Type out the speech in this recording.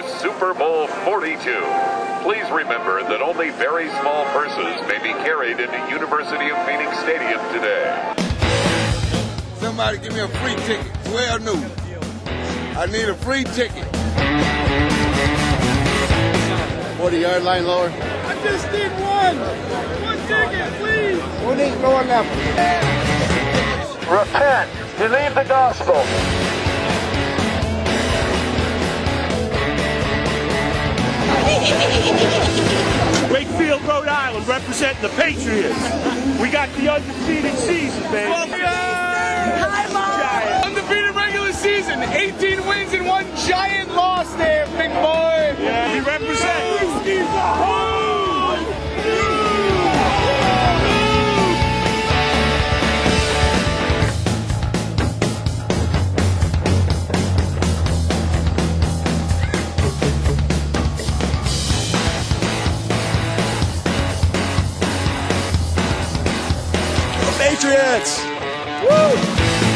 to Super Bowl 42. Please remember that only very small purses may be carried into University of Phoenix Stadium today. Somebody give me a free ticket. 12 noon. I need a free ticket. 40-yard line lower. I just need one. One ticket, please. Who needs going left? Repent. Believe the gospel. Wakefield, Rhode Island, representing the Patriots. We got the undefeated season, baby. Hi, Mom. Undefeated regular season. 18 wins and one giant loss there, big boy. Yeah, we represent. Patriots! Woo!